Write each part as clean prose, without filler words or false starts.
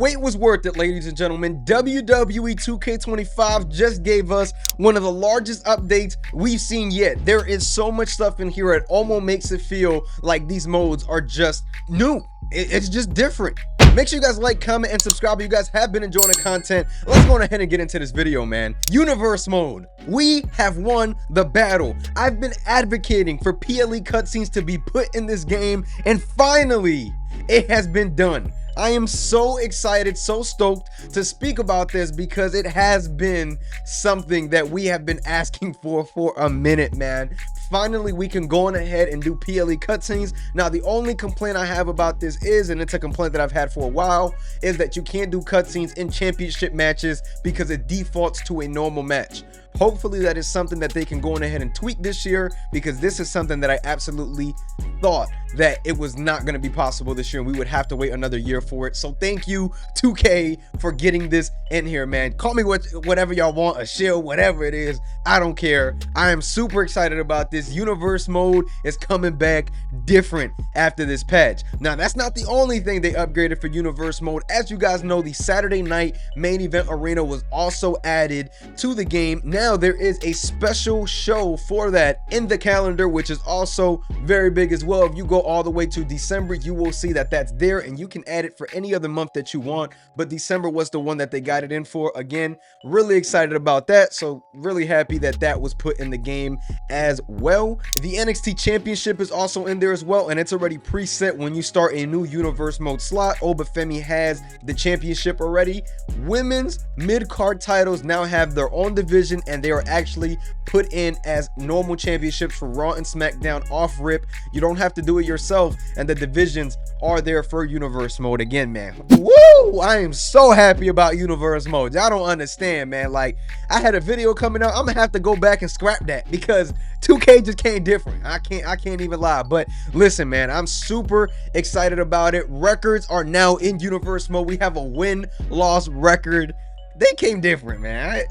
wait was worth it, ladies and gentlemen. WWE 2K25 just gave us one of the largest updates we've seen yet. There is so much stuff in here, it almost makes it feel like these modes are just new. It's just different. Make sure you guys like, comment, and subscribe if you guys have been enjoying the content. Let's go ahead and get into this video, man. Universe mode. We have won the battle. I've been advocating for PLE cutscenes to be put in this game, and finally, it has been done. I am so excited, so stoked to speak about this because it has been something that we have been asking for a minute, man. Finally, we can go on ahead and do PLE cutscenes. Now, the only complaint I have about this is, and it's a complaint that I've had for a while, is that you can't do cutscenes in championship matches because it defaults to a normal match. Hopefully that is something that they can go on ahead and tweak this year, because this is something that I absolutely thought that it was not going to be possible this year and we would have to wait another year for it. So thank you 2K for getting this in here, man. Call me whatever y'all want, a shield, whatever it is, I don't care. I am super excited about this. Universe mode is coming back different after this patch. Now, that's not the only thing they upgraded for universe mode. As you guys know, the Saturday night main event arena was also added to the game. Now there is a special show for that in the calendar, which is also very big as well. If you go all the way to December, you will see that that's there, and you can add it for any other month that you want, but December was the one that they got it in for. Again, really excited about that, so really happy that that was put in the game as well. The NXT Championship is also in there as well, and it's already preset when you start a new universe mode slot. Obafemi has the championship already. Women's mid-card titles now have their own division, and they are actually put in as normal championships for Raw and SmackDown off rip. You don't have to do it yourself, and the divisions are there for universe mode. Again, man, woo, I am so happy about universe mode. Y'all don't understand, man. Like, I had a video coming out, I'm gonna have to go back and scrap that because 2K just came different. I can't even lie. But listen, man, I'm super excited about it. Records are now in universe mode. We have a win-loss record. They came different, man.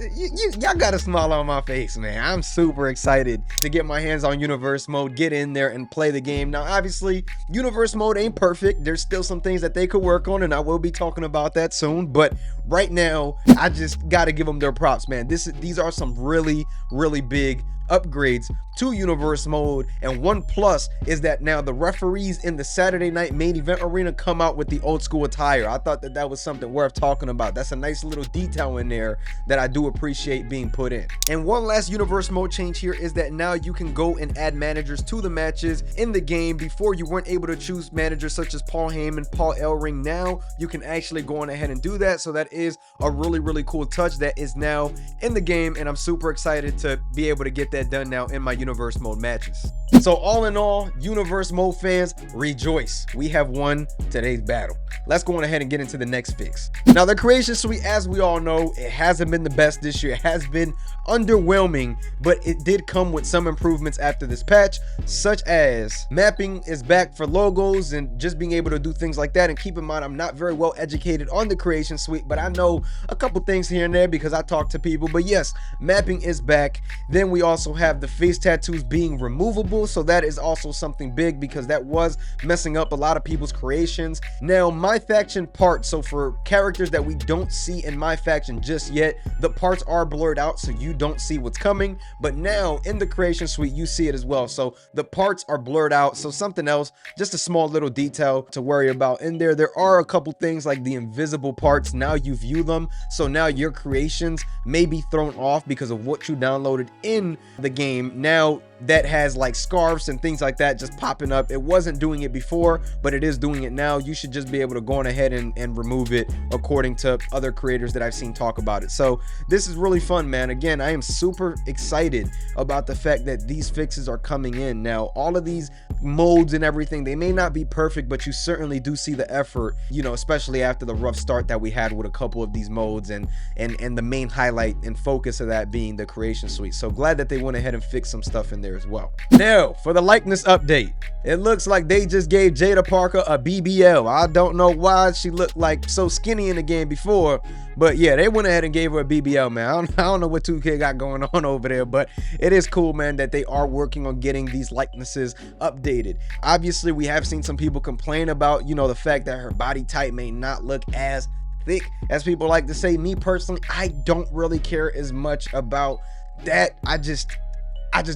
Y'all got a smile on my face, man. I'm super excited to get my hands on universe mode, get in there and play the game. Now, obviously, universe mode ain't perfect. There's still some things that they could work on, and I will be talking about that soon. But right now, I just got to give them their props, man. These are some really big upgrades to universe mode, and one plus is that now the referees in the Saturday night main event arena come out with the old school attire. I thought that was something worth talking about. That's a nice little detail in there that I do appreciate being put in. And one last universe mode change here is that now you can go and add managers to the matches in the game. Before, you weren't able to choose managers such as Paul Heyman, Paul Ellering. Now you can actually go on ahead and do that, so that is a really cool touch that is now in the game, and I'm super excited to be able to get that done now in my universe mode matches. So all in all, universe mode fans, rejoice, we have won today's battle. Let's go on ahead and get into the next fix. Now, the creation suite, as we all know, it hasn't been the best this year. It has been underwhelming, but it did come with some improvements after this patch, such as mapping is back for logos and just being able to do things like that. And keep in mind, I'm not very well educated on the creation suite, but I know a couple things here and there because I talk to people. But yes, mapping is back. Then we also have the face tattoos being removable, so that is also something big because that was messing up a lot of people's creations. Now, my faction parts, so for characters that we don't see in my faction just yet, the parts are blurred out so you don't see what's coming, but now in the creation suite you see it as well. So the parts are blurred out, so something else, just a small little detail to worry about in there. There are a couple things like the invisible parts, now you view them, so now your creations may be thrown off because of what you downloaded in the game. Now that has like scarves and things like that just popping up. It wasn't doing it before, but it is doing it now. You should just be able to go on ahead and remove it according to other creators that I've seen talk about it. So this is really fun, man. Again, I am super excited about the fact that these fixes are coming in. Now, all of these modes and everything, they may not be perfect, but you certainly do see the effort, you know, especially after the rough start that we had with a couple of these modes, and the main highlight and focus of that being the creation suite. So glad that they went ahead and fixed some stuff in there as well. Now, for the likeness update, it looks like they just gave Jada Parker a BBL. I don't know why she looked like so skinny in the game before, but yeah, they went ahead and gave her a BBL, man. I don't know what 2K got going on over there, but it is cool, man, that they are working on getting these likenesses updated. Obviously, we have seen some people complain about, you know, the fact that her body type may not look as thick, as people like to say. Me personally, I don't really care as much about that. I just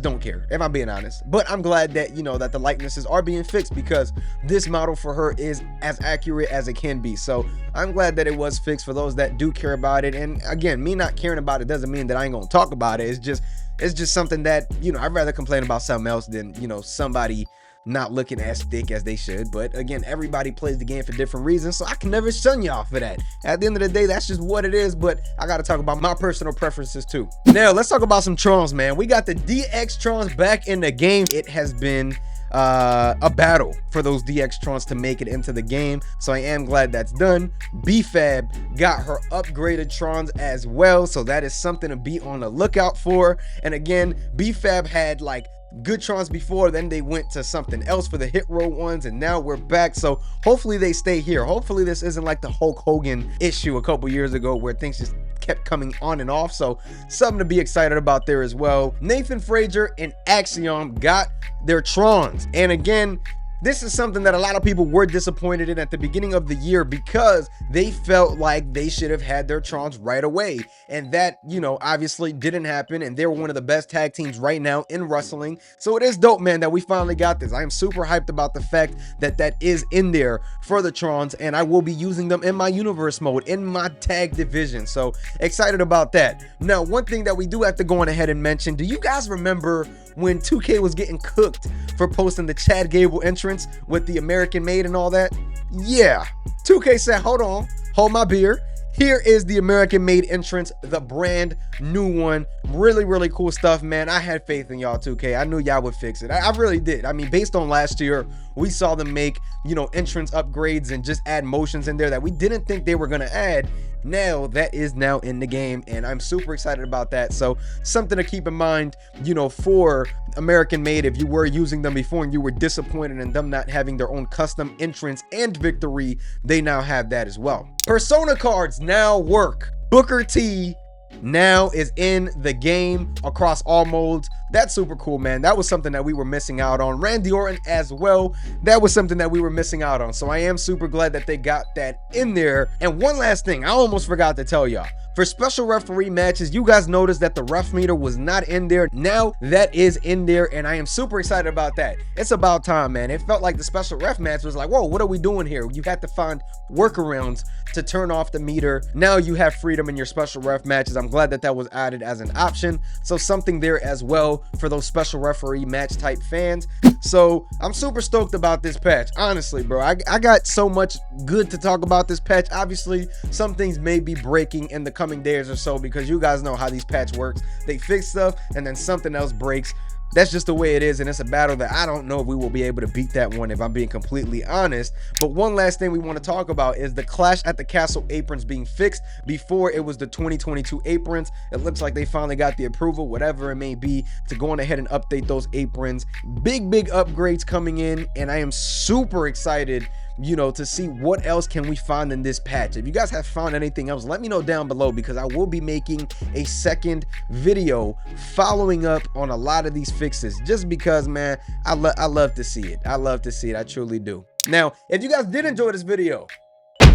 don't care, if I'm being honest. But I'm glad that, you know, that the likenesses are being fixed, because this model for her is as accurate as it can be. So I'm glad that it was fixed for those that do care about it. And again, me not caring about it doesn't mean that I ain't gonna talk about it. It's just something that, you know, I'd rather complain about something else than, you know, somebody not looking as thick as they should. But again, everybody plays the game for different reasons, so I can never shun y'all for that. At the end of the day, that's just what it is. But I gotta talk about my personal preferences too. Now let's talk about some Trons, man. We got the DX Trons back in the game. It has been a battle for those DX Trons to make it into the game, so I am glad that's done. BFAB got her upgraded Trons as well, so that is something to be on the lookout for. And again, BFAB had like good Trons before, then they went to something else for the hit row ones, and now we're back. So hopefully they stay here. Hopefully this isn't like the Hulk Hogan issue a couple years ago where things just kept coming on and off. So something to be excited about there as well. Nathan Frazier and Axiom got their Trons, and again, this is something that a lot of people were disappointed in at the beginning of the year, because they felt like they should have had their Trons right away. And that, you know, obviously didn't happen. And they're one of the best tag teams right now in wrestling. So it is dope, man, that we finally got this. I am super hyped about the fact that that is in there for the Trons. And I will be using them in my universe mode, in my tag division. So excited about that. Now, one thing that we do have to go on ahead and mention, do you guys remember when 2K was getting cooked for posting the Chad Gable entrance with the American Made and all that? Yeah, 2K said, hold on, hold my beer. Here is the American Made entrance, the brand new one. Really cool stuff, man. I had faith in y'all, 2K. I knew y'all would fix it. I really did. I mean, based on last year, we saw them make, you know, entrance upgrades and just add motions in there that we didn't think they were gonna add. Now that is now in the game, and I'm super excited about that. So something to keep in mind, you know, for American Made, if you were using them before and you were disappointed in them not having their own custom entrance and victory, they now have that as well. Persona cards now work. Booker T now is in the game across all modes. That's super cool, man. That was something that we were missing out on. Randy Orton as well, that was something that we were missing out on. So I am super glad that they got that in there. And one last thing I almost forgot to tell y'all, for special referee matches, you guys noticed that the ref meter was not in there. Now that is in there, and I am super excited about that. It's about time, man. It felt like the special ref match was like, whoa, what are we doing here? You had to find workarounds to turn off the meter. Now you have freedom in your special ref matches. I'm glad that that was added as an option. So something there as well for those special referee match type fans. So I'm super stoked about this patch. Honestly, bro, I got so much good to talk about this patch. Obviously, some things may be breaking in the coming days or so, because you guys know how these patch works. They fix stuff and then something else breaks. That's just the way it is, and it's a battle that I don't know if we will be able to beat that one, if I'm being completely honest. But one last thing we want to talk about is the Clash at the Castle aprons being fixed. Before, it was the 2022 aprons. It looks like they finally got the approval, whatever it may be, to go on ahead and update those aprons. Big upgrades coming in, and I am super excited, you know, to see what else can we find in this patch. If you guys have found anything else, let me know down below, because I will be making a second video following up on a lot of these fixes, just because, man, I love to see it. I love to see it. I truly do. Now, if you guys did enjoy this video,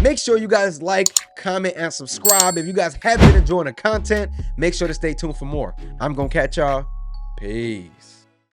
make sure you guys like, comment, and subscribe. If you guys have been enjoying the content, make sure to stay tuned for more. I'm gonna catch y'all. Peace.